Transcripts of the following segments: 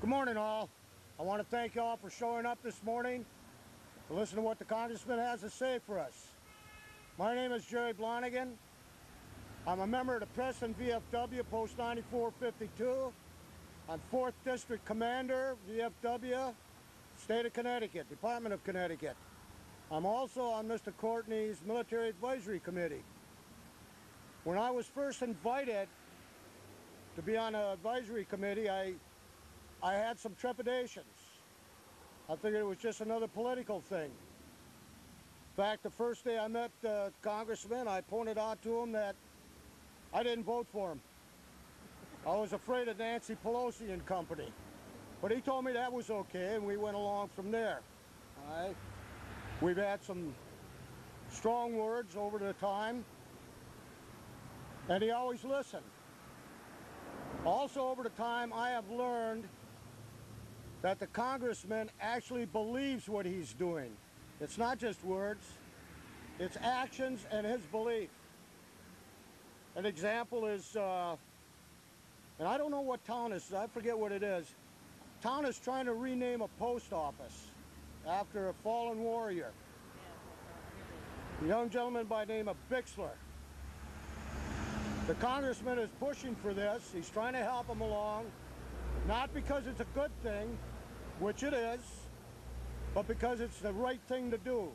Good morning, all. I want to thank you all for showing up this morning to listen to what the Congressman has to say for us. My name is Jerry Blonigan. I'm a member of the Preston VFW, Post 9452. I'm 4th District Commander, VFW, State of Connecticut, Department of Connecticut. I'm also on Mr. Courtney's Military Advisory Committee. When I was first invited to be on an advisory committee, I had some trepidations. I figured it was just another political thing. In fact, the first day I met the Congressman, I pointed out to him that I didn't vote for him. I was afraid of Nancy Pelosi and company. But he told me that was okay, and we went along from there. All right? We've had some strong words over the time, and he always listened. Also, over the time, I have learned that the Congressman actually believes what he's doing. It's not just words, it's actions and his belief. An example is, and I don't know what town this is, I forget what it is. Town is trying to rename a post office after a fallen warrior. A young gentleman by the name of Bixler. The Congressman is pushing for this. He's trying to help him along, not because it's a good thing, which it is, but because it's the right thing to do.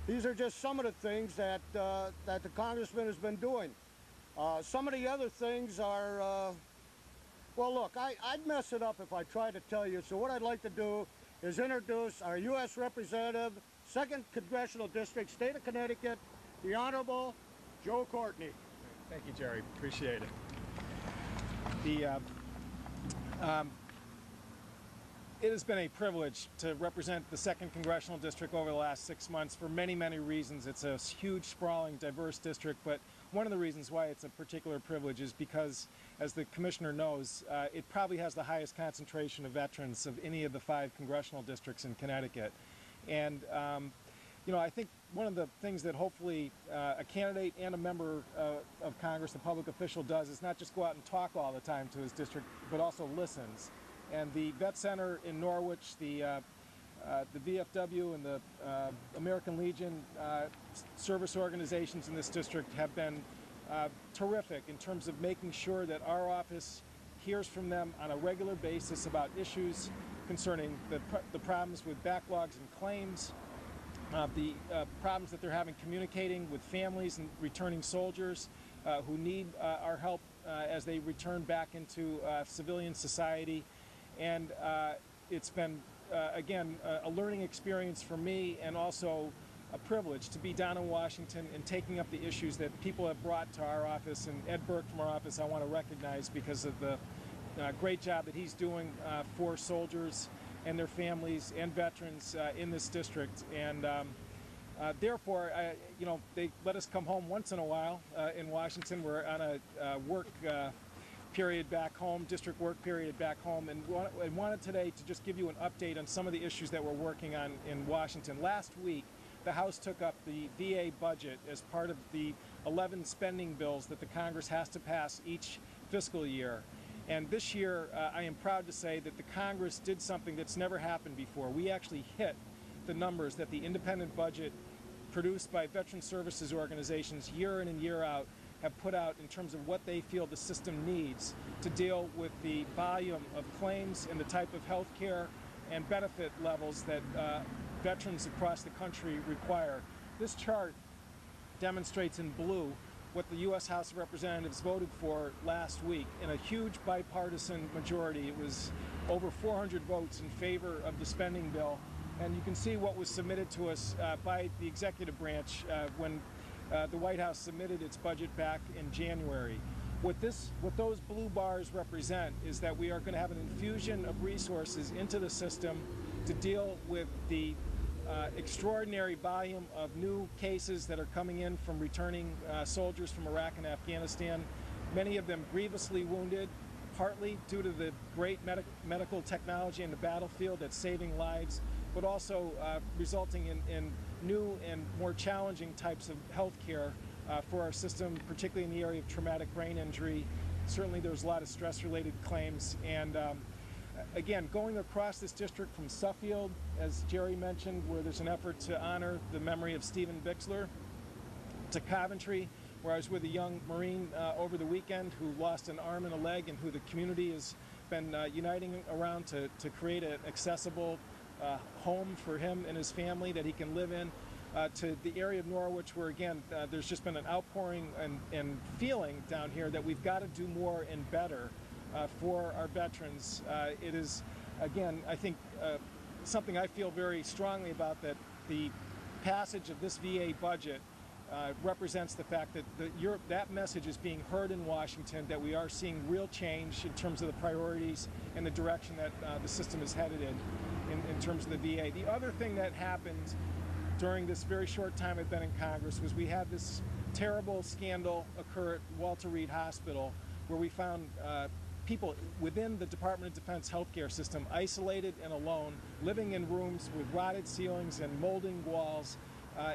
These are just some of the things that the Congressman has been doing. Some of the other things are, well, look, I'd mess it up if I tried to tell you, so what I'd like to do is introduce our U.S. Representative, 2nd Congressional District, State of Connecticut, the Honorable Joe Courtney. Thank you, Jerry. Appreciate it. It has been a privilege to represent the 2nd Congressional District over the last 6 months for many, many reasons. It's a huge, sprawling, diverse district, but one of the reasons why it's a particular privilege is because, as the Commissioner knows, it probably has the highest concentration of veterans of any of the 5 congressional districts in Connecticut. And you know, I think one of the things that hopefully a candidate and a member of Congress, a public official, does is not just go out and talk all the time to his district, but also listens. And the Vet Center in Norwich, the VFW and the American Legion service organizations in this district have been terrific in terms of making sure that our office hears from them on a regular basis about issues concerning the problems with backlogs and claims, the problems that they're having communicating with families and returning soldiers who need our help as they return back into civilian society. And it's been, again, a learning experience for me, and also a privilege to be down in Washington and taking up the issues that people have brought to our office. And Ed Burke from our office I want to recognize because of the great job that he's doing for soldiers and their families and veterans in this district. And therefore, you know, they let us come home once in a while in Washington. We're on a work period back home, district work period back home, and wanted today to just give you an update on some of the issues that we're working on in Washington. Last week, the House took up the VA budget as part of the 11 spending bills that the Congress has to pass each fiscal year. And this year, I am proud to say that the Congress did something that's never happened before. We actually hit the numbers that the independent budget produced by veteran services organizations year in and year out have put out in terms of what they feel the system needs to deal with the volume of claims and the type of health care and benefit levels that veterans across the country require. This chart demonstrates in blue what the U.S. House of Representatives voted for last week in a huge bipartisan majority. It was over 400 votes in favor of the spending bill. And you can see what was submitted to us by the executive branch when the White House submitted its budget back in January. What those blue bars represent is that we are going to have an infusion of resources into the system to deal with the extraordinary volume of new cases that are coming in from returning soldiers from Iraq and Afghanistan, many of them grievously wounded, partly due to the great medical technology in the battlefield that's saving lives, but also resulting in new and more challenging types of health care for our system, particularly in the area of traumatic brain injury. Certainly there's a lot of stress-related claims, and again, going across this district from Suffield, as Jerry mentioned, where there's an effort to honor the memory of Stephen Bixler, to Coventry, where I was with a young Marine over the weekend who lost an arm and a leg, and who the community has been uniting around to create an accessible home for him and his family that he can live in, to the area of Norwich, where again there's just been an outpouring and feeling down here that we've got to do more and better for our veterans. It is, again, I think something I feel very strongly about, that the passage of this VA budget represents the fact that that message is being heard in Washington, that we are seeing real change in terms of the priorities and the direction that the system is headed in terms of the VA. The other thing that happened during this very short time I've been in Congress was we had this terrible scandal occur at Walter Reed Hospital, where we found people within the Department of Defense healthcare system isolated and alone, living in rooms with rotted ceilings and molding walls,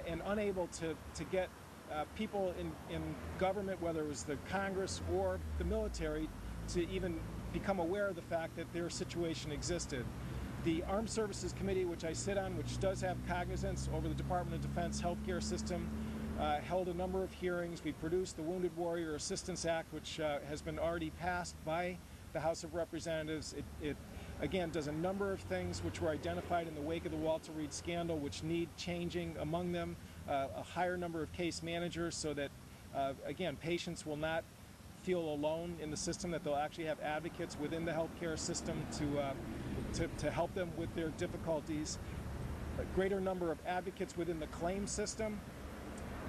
and unable to get people in government, whether it was the Congress or the military, to even become aware of the fact that their situation existed. The Armed Services Committee, which I sit on, which does have cognizance over the Department of Defense healthcare system, held a number of hearings. We produced the Wounded Warrior Assistance Act, which has been already passed by the House of Representatives. It again does a number of things which were identified in the wake of the Walter Reed scandal, which need changing. Among them, a higher number of case managers, so that again, patients will not feel alone in the system, that they'll actually have advocates within the healthcare system to help them with their difficulties. A greater number of advocates within the claim system,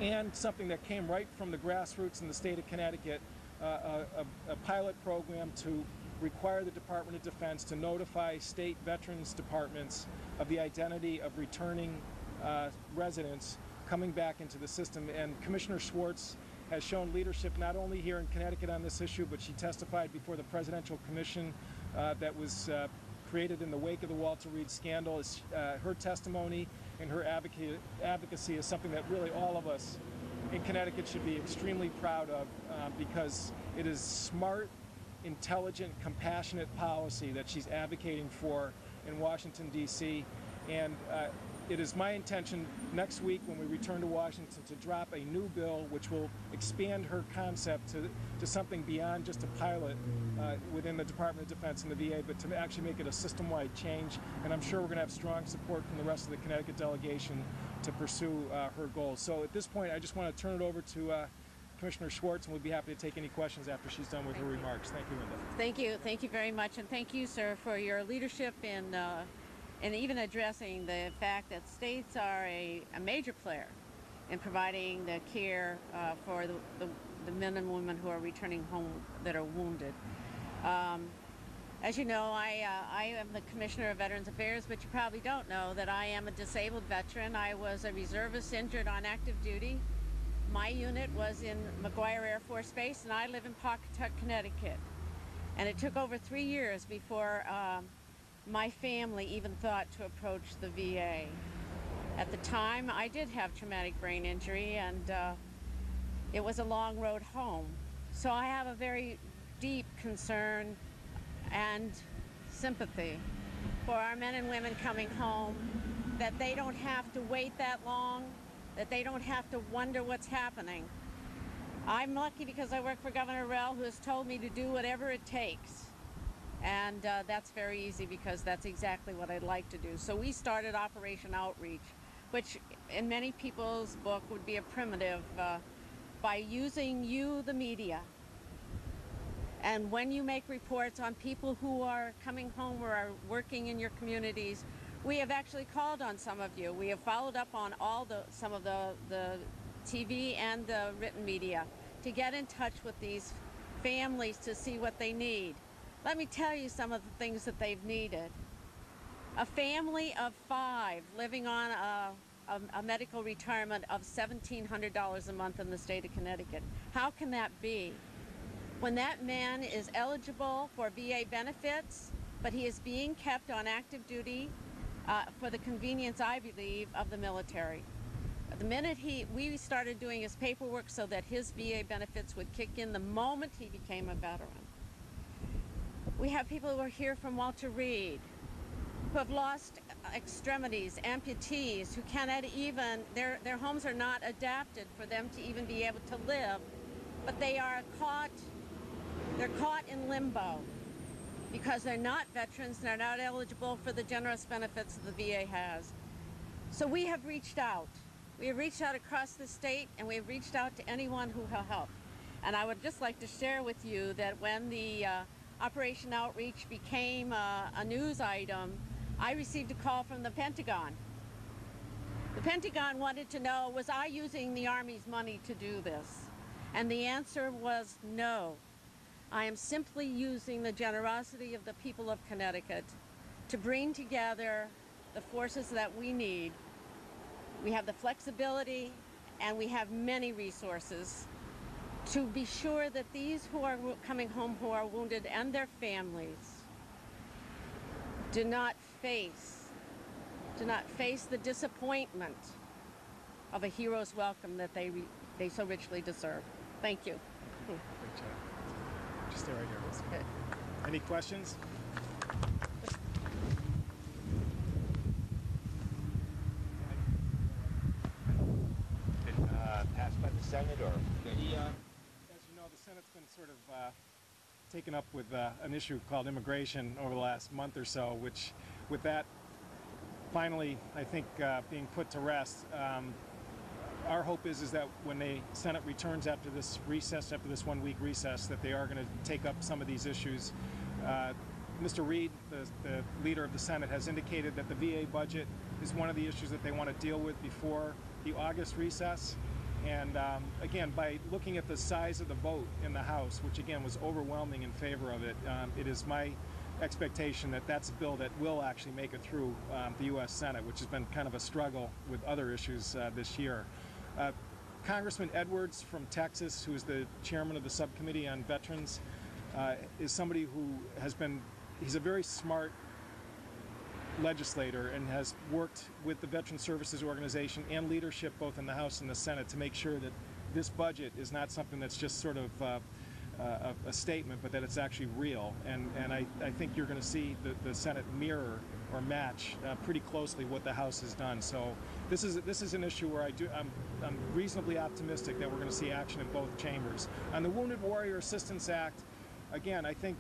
and something that came right from the grassroots in the state of Connecticut, a pilot program to require the Department of Defense to notify state veterans departments of the identity of returning residents coming back into the system. And Commissioner Schwartz has shown leadership not only here in Connecticut on this issue, but she testified before the Presidential Commission that was created in the wake of the Walter Reed scandal. Her testimony and her advocacy is something that really all of us in Connecticut should be extremely proud of, because it is smart, intelligent, compassionate policy that she's advocating for in Washington, D.C. And it is my intention next week, when we return to Washington, to drop a new bill which will expand her concept to something beyond just a pilot within the Department of Defense and the VA, but to actually make it a system-wide change. And I'm sure we're going to have strong support from the rest of the Connecticut delegation to pursue her goals. So at this point, I just want to turn it over to Commissioner Schwartz, and we'll be happy to take any questions after she's done with her remarks. Thank you, Linda. Thank you very much, and thank you, sir, for your leadership in and even addressing the fact that states are a major player in providing the care for the men and women who are returning home that are wounded. As you know, I am the Commissioner of Veterans Affairs, but you probably don't know that I am a disabled veteran. I was a reservist injured on active duty. My unit was in McGuire Air Force Base, and I live in Pawcatuck, Connecticut. And it took over 3 years before my family even thought to approach the VA. At the time, I did have traumatic brain injury, and it was a long road home. So I have a very deep concern and sympathy for our men and women coming home, that they don't have to wait that long, that they don't have to wonder what's happening. I'm lucky because I work for Governor Rell, who has told me to do whatever it takes. And that's very easy, because that's exactly what I'd like to do. So we started Operation Outreach, which in many people's book would be a primitive, by using you, the media. And when you make reports on people who are coming home or are working in your communities, we have actually called on some of you. We have followed up on some of the TV and the written media to get in touch with these families to see what they need. Let me tell you some of the things that they've needed. A family of 5 living on a medical retirement of $1,700 a month in the state of Connecticut. How can that be? When that man is eligible for VA benefits, but he is being kept on active duty for the convenience, I believe, of the military. The minute we started doing his paperwork so that his VA benefits would kick in the moment he became a veteran. We have people who are here from Walter Reed, who have lost extremities, amputees, who cannot even, their homes are not adapted for them to even be able to live, but they're caught in limbo because they're not veterans, they're not eligible for the generous benefits that the VA has. So we have reached out. We have reached out across the state, and we have reached out to anyone who will help. And I would just like to share with you that when the Operation Outreach became a news item, I received a call from the Pentagon. The Pentagon wanted to know, was I using the Army's money to do this? And the answer was no. I am simply using the generosity of the people of Connecticut to bring together the forces that we need. We have the flexibility and we have many resources to be sure that these who are coming home who are wounded and their families do not face the disappointment of a hero's welcome that they so richly deserve. Thank you. Great job. Just stay right here. Okay. Any questions? Passed by the Senate, or? As you know, the Senate's been sort of taken up with an issue called immigration over the last month or so, which, with that finally, I think, being put to rest, our hope is that when the Senate returns after this recess, after this 1 week recess, that they are going to take up some of these issues. Mr. Reed, the leader of the Senate, has indicated that the VA budget is one of the issues that they want to deal with before the August recess. And again, by looking at the size of the vote in the House, which again was overwhelming in favor of it, it is my expectation that that's a bill that will actually make it through the U.S. Senate, which has been kind of a struggle with other issues this year. Congressman Edwards from Texas, who is the chairman of the subcommittee on veterans, is somebody who has been, he's a very smart legislator and has worked with the Veteran Services Organization and leadership both in the House and the Senate to make sure that this budget is not something that's just sort of a statement, but that it's actually real. And I think you're going to see the Senate mirror or match pretty closely what the House has done. So this is an issue where I'm reasonably optimistic that we're going to see action in both chambers. On the Wounded Warrior Assistance Act, again, I think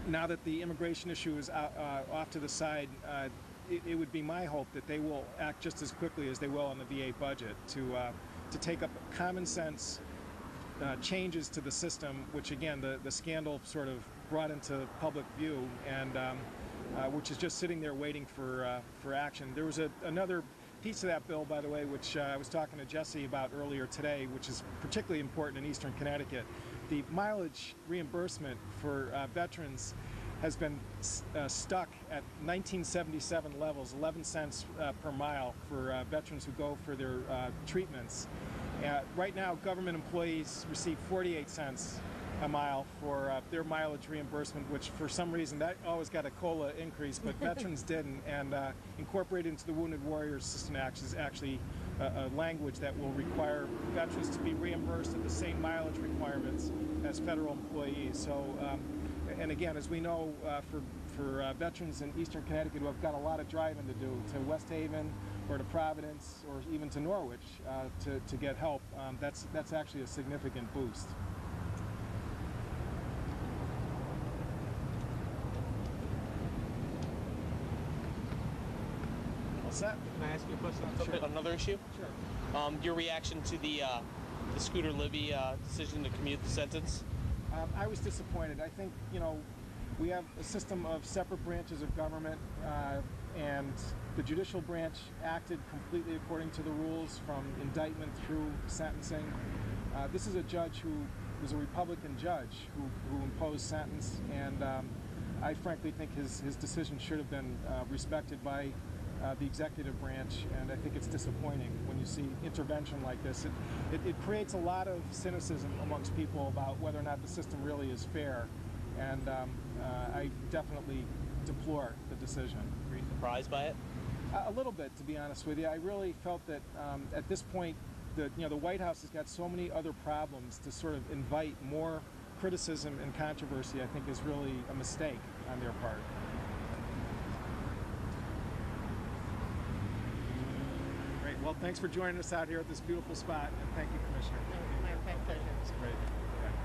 now that the immigration issue is off to the side, it would be my hope that they will act just as quickly as they will on the VA budget to take up common sense changes to the system, which again the scandal sort of brought into public view, and which is just sitting there waiting for action. There was another piece of that bill, by the way, which I was talking to Jesse about earlier today, which is particularly important in Eastern Connecticut. The mileage reimbursement for veterans has been stuck at 1977 levels, 11 cents per mile for veterans who go for their treatments. Right now, government employees receive 48 cents a mile for their mileage reimbursement, which for some reason that always got a COLA increase, but veterans didn't, and incorporated into the Wounded Warrior Assistance Act is actually a language that will require veterans to be reimbursed at the same mileage requirements as federal employees. So, and again, as we know, for veterans in Eastern Connecticut who have got a lot of driving to do to West Haven or to Providence or even to Norwich to get help, that's actually a significant boost. Set. Can I ask you a question on another issue? Sure. Your reaction to the Scooter Libby decision to commute the sentence? I was disappointed. I think, you know, we have a system of separate branches of government, and the judicial branch acted completely according to the rules from indictment through sentencing. This is a judge who was a Republican judge who imposed sentence, and I frankly think his decision should have been respected by the executive branch, and I think it's disappointing when you see intervention like this. It creates a lot of cynicism amongst people about whether or not the system really is fair, and I definitely deplore the decision. Were you surprised by it? A little bit, to be honest with you. I really felt that at this point, the White House has got so many other problems to sort of invite more criticism and controversy, I think, is really a mistake on their part. Great. Well, thanks for joining us out here at this beautiful spot, and thank you, Commissioner. My pleasure. It's great.